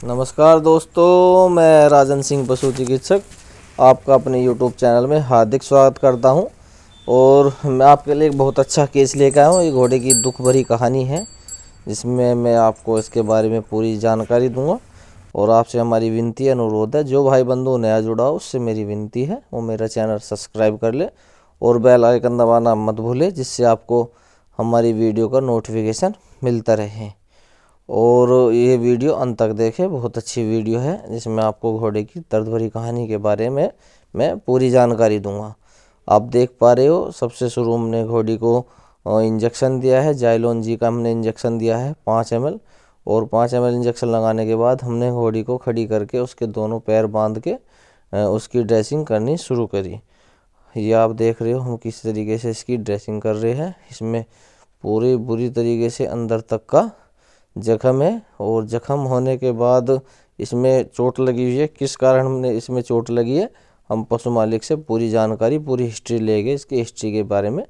नमस्कार दोस्तों, मैं राजन सिंह पशु चिकित्सक आपका अपने YouTube चैनल में हार्दिक स्वागत करता हूं। और मैं आपके लिए एक बहुत अच्छा केस लेकर आया हूं। ये घोड़े की दुख भरी कहानी है जिसमें मैं आपको इसके बारे में पूरी जानकारी दूंगा। और आपसे हमारी विनती अनुरोध है, जो भाई बंधु नया जुड़ा हो उससे मेरी विनती है वो मेरा चैनल सब्सक्राइब कर ले और बेल आइकन दबाना मत भूले, जिससे आपको हमारी वीडियो का नोटिफिकेशन मिलता रहे। और ये वीडियो अंत तक देखें, बहुत अच्छी वीडियो है जिसमें आपको घोड़े की दर्द भरी कहानी के बारे में मैं पूरी जानकारी दूंगा। आप देख पा रहे हो, सबसे शुरू हमने घोड़ी को इंजेक्शन दिया है। जाइलोन जी का हमने इंजेक्शन दिया है 5 ml। और 5 ml इंजेक्शन लगाने के बाद हमने घोड़ी को खड़ी करके उसके दोनों पैर बांध के उसकी ड्रेसिंग करनी शुरू करी। ये आप देख रहे हो हम किस तरीके से इसकी ड्रेसिंग कर रहे हैं। इसमें पूरी बुरी तरीके से अंदर तक का जख्म है। और जख्म होने के बाद इसमें चोट लगी हुई है। किस कारण हमने इसमें चोट लगी है, हम पशु मालिक से पूरी जानकारी, पूरी हिस्ट्री लेंगे, इसकी हिस्ट्री के बारे में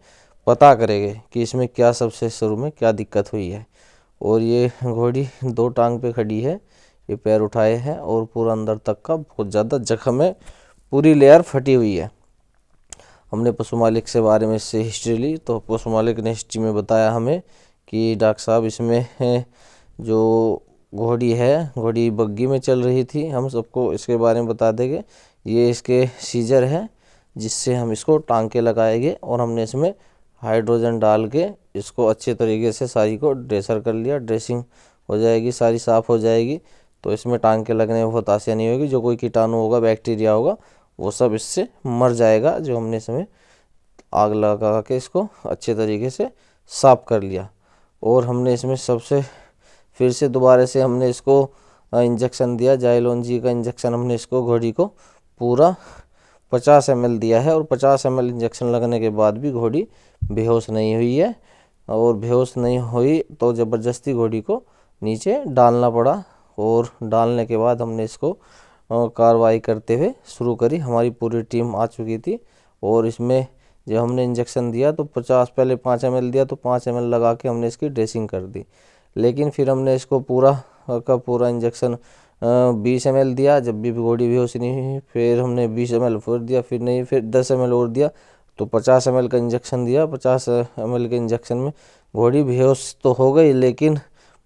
पता करेंगे कि इसमें क्या सबसे शुरू में क्या दिक्कत हुई है। और ये घोड़ी 2 टांग पे खड़ी है, ये पैर उठाए हैं और पूरा अंदर तक का बहुत ज़्यादा जख्म है, पूरी लेयर फटी हुई है। हमने पशु मालिक से बारे में इससे हिस्ट्री ली तो पशु मालिक ने हिस्ट्री में बताया हमें कि डॉक्टर साहब इसमें जो घोड़ी है, घोड़ी बग्गी में चल रही थी। हम सबको इसके बारे में बता देंगे। ये इसके सीजर है जिससे हम इसको टांके लगाएंगे और हमने इसमें हाइड्रोजन डाल के इसको अच्छे तरीके से सारी को ड्रेसर कर लिया। ड्रेसिंग हो जाएगी, सारी साफ़ हो जाएगी तो इसमें टांके लगने में बहुत आसानी होगी। जो कोई कीटाणु होगा, बैक्टीरिया होगा, वो सब इससे मर जाएगा। जो हमने इसमें आग लगा के इसको अच्छे तरीके से साफ़ कर लिया। और हमने इसमें सबसे फिर से दोबारा से हमने इसको इंजेक्शन दिया। जाइलोन जी का इंजेक्शन हमने इसको घोड़ी को पूरा 50 ml दिया है। और 50 ml इंजेक्शन लगने के बाद भी घोड़ी बेहोश नहीं हुई है। और बेहोश नहीं हुई तो ज़बरदस्ती घोड़ी को नीचे डालना पड़ा। और डालने के बाद हमने इसको कार्रवाई करते हुए शुरू करी। हमारी पूरी टीम आ चुकी थी। और इसमें जब हमने इंजेक्शन दिया तो 50, पहले 5 ml दिया तो 5 ml लगा के हमने इसकी ड्रेसिंग कर दी। लेकिन फिर हमने इसको पूरा का पूरा इंजेक्शन 20 ml दिया। जब भी घोड़ी बेहोश नहीं हुई फिर हमने 20 ml फिर दिया, फिर नहीं, फिर 10 ml और दिया तो 50 ml का इंजेक्शन दिया। 50 ml के इंजेक्शन में घोड़ी बेहोश तो हो गई लेकिन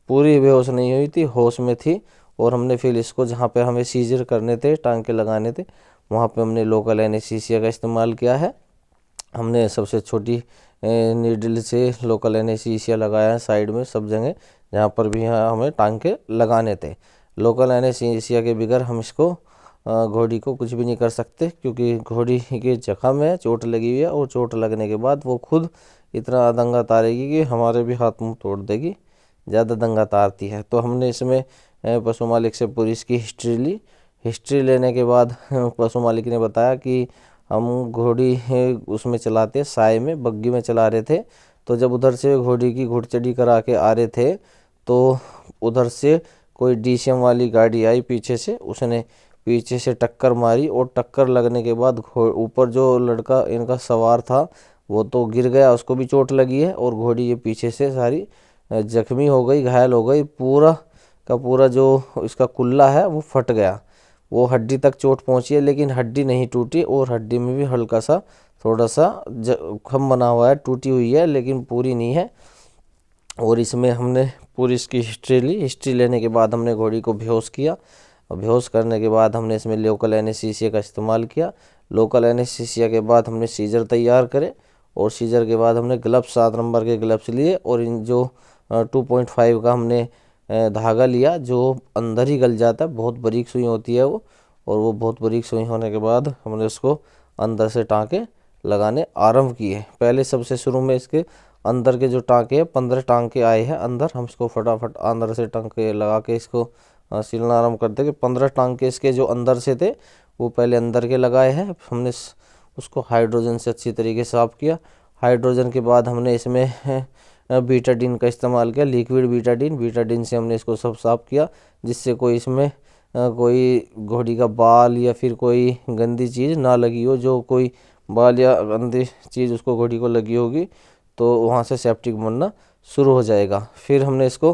पूरी बेहोश नहीं हुई थी, होश में थी। और हमने फिर इसको जहाँ पे हमें सीजर करने थे, टांके लगाने थे, वहाँ पे हमने लोकल एनेस्थीसिया का इस्तेमाल किया है। हमने सबसे छोटी नीडल से लोकल एनेस्थीसिया लगाया है साइड में सब जगह जहाँ पर भी हमें टांके लगाने थे। लोकल एनेस्थीसिया के बगैर हम इसको घोड़ी को कुछ भी नहीं कर सकते, क्योंकि घोड़ी के जख्म है, चोट लगी हुई है। और चोट लगने के बाद वो खुद इतना दंगा तारेगी कि हमारे भी हाथ मुंह तोड़ देगी, ज़्यादा दंगा तारती है। तो हमने इसमें पशु मालिक से पूरी इसकी हिस्ट्री ली। हिस्ट्री लेने के बाद पशु मालिक ने बताया कि हम घोड़ी उसमें चलाते, साय में, बग्गी में चला रहे थे। तो जब उधर से घोड़ी की घुड़चढ़ी करा के आ रहे थे तो उधर से कोई डीसीएम वाली गाड़ी आई पीछे से, उसने पीछे से टक्कर मारी। और टक्कर लगने के बाद ऊपर जो लड़का इनका सवार था वो तो गिर गया, उसको भी चोट लगी है। और घोड़ी ये पीछे से सारी जख्मी हो गई, घायल हो गई। पूरा का पूरा जो इसका कुल्ला है वो फट गया, वो हड्डी तक चोट पहुंची है लेकिन हड्डी नहीं टूटी। और हड्डी में भी हल्का सा थोड़ा सा जख्म बना हुआ है, टूटी हुई है लेकिन पूरी नहीं है। और इसमें हमने पूरी इसकी हिस्ट्री ली। हिस्ट्री लेने के बाद हमने घोड़ी को बेहोश किया। और बेहोश करने के बाद हमने इसमें लोकल एनेस्थीसिया का इस्तेमाल किया। लोकल एनेस्थीसिया के बाद हमने सीजर तैयार करे। और सीजर के बाद हमने ग्लव्स, 7 नंबर के ग्लव्स लिए। और इन जो 2.5 का हमने धागा लिया जो अंदर ही गल जाता है, बहुत बारीक सुई होती है वो। और वो बहुत बारीक सुई होने के बाद हमने उसको अंदर से टाँके लगाने आरंभ किए। पहले सबसे शुरू में इसके अंदर के जो टाँके हैं, 15 टाँके आए हैं अंदर। हम इसको फटाफट अंदर से टाँके लगा के इसको सिलना आरम्भ करते कि 15 टाँके इसके जो अंदर से थे वो पहले अंदर के लगाए हैं। हमने उसको हाइड्रोजन से अच्छी तरीके से साफ़ किया। हाइड्रोजन के बाद हमने इसमें बीटाडीन का इस्तेमाल किया, लिक्विड बीटाडीन। बीटाडीन से हमने इसको सब साफ़ किया जिससे कोई इसमें कोई घोड़ी का बाल या फिर कोई गंदी चीज़ ना लगी हो। जो कोई बाल या गंदी चीज़ उसको घोड़ी को लगी होगी तो वहाँ से सेप्टिक बनना शुरू हो जाएगा। फिर हमने इसको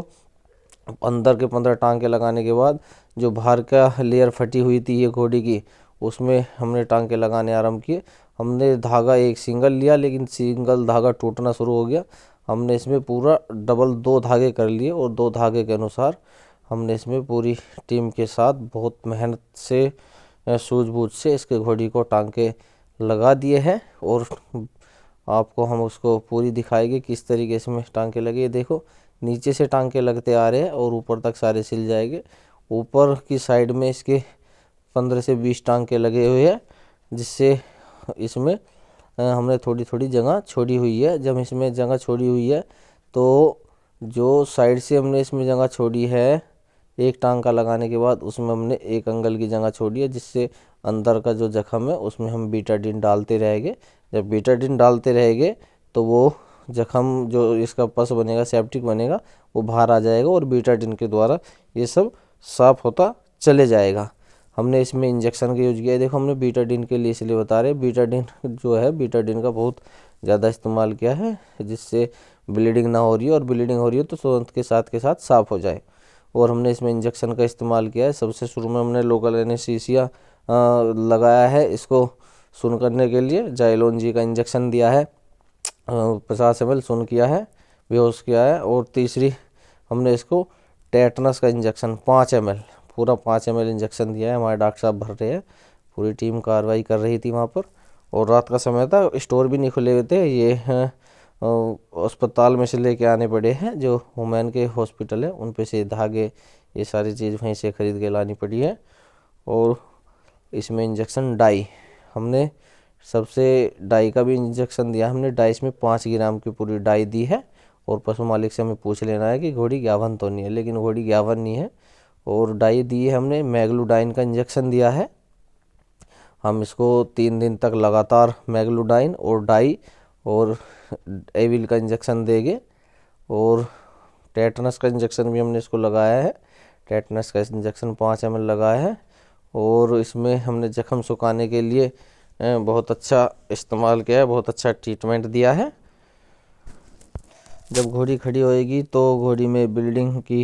अंदर के 15 टांके लगाने के बाद जो बाहर का लेयर फटी हुई थी ये घोड़ी की, उसमें हमने टांके लगाने आरंभ किए। हमने धागा एक सिंगल लिया, लेकिन सिंगल धागा टूटना शुरू हो गया। हमने इसमें पूरा डबल 2 धागे कर लिए और 2 धागे के अनुसार हमने इसमें पूरी टीम के साथ बहुत मेहनत से सूझबूझ से इसके घोड़ी को टांके लगा दिए हैं। और आपको हम उसको पूरी दिखाएंगे किस तरीके से में टांके लगे। ये देखो, नीचे से टांके लगते आ रहे हैं और ऊपर तक सारे सिल जाएंगे। ऊपर की साइड में इसके 15 से 20 टांके लगे हुए हैं, जिससे इसमें हमने थोड़ी थोड़ी जगह छोड़ी हुई है। जब इसमें जगह छोड़ी हुई है तो जो साइड से हमने इसमें जगह छोड़ी है, एक टांका लगाने के बाद उसमें हमने 1 अंगल की जगह छोड़ी है, जिससे अंदर का जो जख्म है उसमें हम बीटाडीन डालते रहेंगे। जब बीटाडीन डालते रहेंगे तो वो जख्म जो इसका पस बनेगा, सेप्टिक बनेगा, वो बाहर आ जाएगा और बीटाडीन के द्वारा ये सब साफ होता चले जाएगा। हमने इसमें इंजेक्शन का यूज किया है। देखो, हमने बीटाडीन के लिए इसलिए बता रहे हैं, बीटाडीन जो है बीटाडीन का बहुत ज़्यादा इस्तेमाल किया है, जिससे ब्लीडिंग ना हो रही है, और ब्लीडिंग हो रही है तो तुरंत के साथ साफ हो जाए। और हमने इसमें इंजेक्शन का इस्तेमाल किया है। सबसे शुरू में हमने लोकल एनेस्थीसिया लगाया है इसको सुन करने के लिए। जाइलोन जी का इंजेक्शन दिया है, 50 ml सुन किया है, बेहोश किया है। और तीसरी हमने इसको टेटनस का इंजेक्शन 5 ml, पूरा 5 ml इंजेक्शन दिया है। हमारे डॉक्टर साहब भर रहे हैं, पूरी टीम कार्रवाई कर रही थी वहाँ पर। और रात का समय था, स्टोर भी नहीं खुले हुए थे। ये अस्पताल में से लेके आने पड़े हैं, जो वुमेन के हॉस्पिटल है उन पे से धागे, ये सारी चीज़ वहीं से ख़रीद के लानी पड़ी है। और इसमें इंजेक्शन डाई, हमने सबसे डाई का भी इंजेक्शन दिया। हमने डाई इसमें 5 ग्राम की पूरी डाई दी है। और पशु मालिक से हमें पूछ लेना है कि घोड़ी ग्यावन तो नहीं है, लेकिन घोड़ी ग्यावन नहीं है। और डाई दी है हमने, मैग्लूडाइन का इंजेक्शन दिया है। हम इसको 3 दिन तक लगातार मैग्लूडाइन और डाई और एविल का इंजेक्शन देंगे। और टेटनस का इंजेक्शन भी हमने इसको लगाया है। टेटनस का इंजेक्शन 5 ml लगाया है। और इसमें हमने जख्म सुखाने के लिए बहुत अच्छा इस्तेमाल किया है, बहुत अच्छा ट्रीटमेंट दिया है। जब घोड़ी खड़ी होएगी तो घोड़ी में ब्लीडिंग की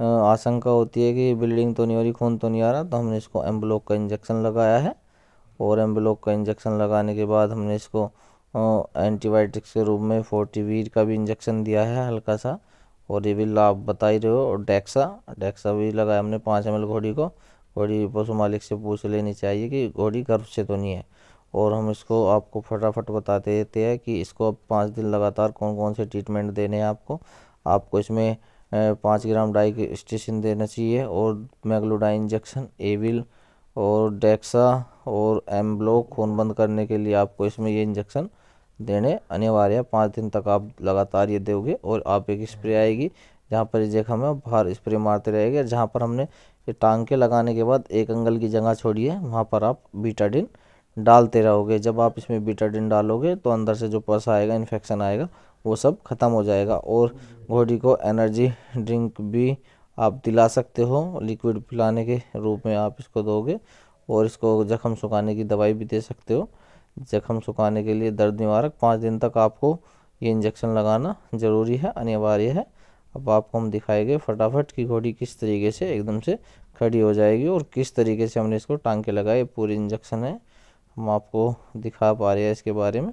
आशंका होती है कि ब्लीडिंग तो नहीं हो रही, खून तो नहीं आ रहा, तो हमने इसको एम्ब्लॉक का इंजेक्शन लगाया है। और एम्ब्लॉक का इंजेक्शन लगाने के बाद हमने इसको एंटीबायोटिक्स के रूप में फोर्टिवीर का भी इंजेक्शन दिया है हल्का सा। और ये भी आप बता ही रहे हो। और डेक्सा भी लगाया हमने 5 ml घोड़ी को। घोड़ी पशु मालिक से पूछ लेनी चाहिए कि घोड़ी गर्भ से तो नहीं है। और हम इसको आपको फटाफट बताते देते हैं कि इसको अब 5 दिन लगातार कौन कौन से ट्रीटमेंट देने हैं आपको इसमें 5 ग्राम डाई के स्टेशन देना चाहिए, और मैग्लूडाइन इंजेक्शन, एविल और डेक्सा और एम्ब्लॉक खून बंद करने के लिए आपको इसमें ये इंजेक्शन देने अनिवार्य है। 5 दिन तक आप लगातार ये दोगे। और आप एक स्प्रे आएगी, जहाँ पर जख्म है बाहर स्प्रे मारते रहेंगे। जहाँ पर हमने ये टांके लगाने के बाद 1 अंगल की जगह छोड़ी है, वहाँ पर आप बीटाडिन डालते रहोगे। जब आप इसमें बीटाडिन डालोगे तो अंदर से जो पस आएगा, इन्फेक्शन आएगा, वो सब खत्म हो जाएगा। और घोड़ी को एनर्जी ड्रिंक भी आप दिला सकते हो, लिक्विड पिलाने के रूप में आप इसको दोगे। और इसको जख्म सुखाने की दवाई भी दे सकते हो। जख्म सुखाने के लिए दर्द निवारक 5 दिन तक आपको ये इंजेक्शन लगाना ज़रूरी है, अनिवार्य है। अब आपको हम दिखाएंगे फटाफट कि घोड़ी किस तरीके से एकदम से खड़ी हो जाएगी और किस तरीके से हमने इसको टांके लगाए। पूरी इंजेक्शन है, हम आपको दिखा पा रहे हैं इसके बारे में।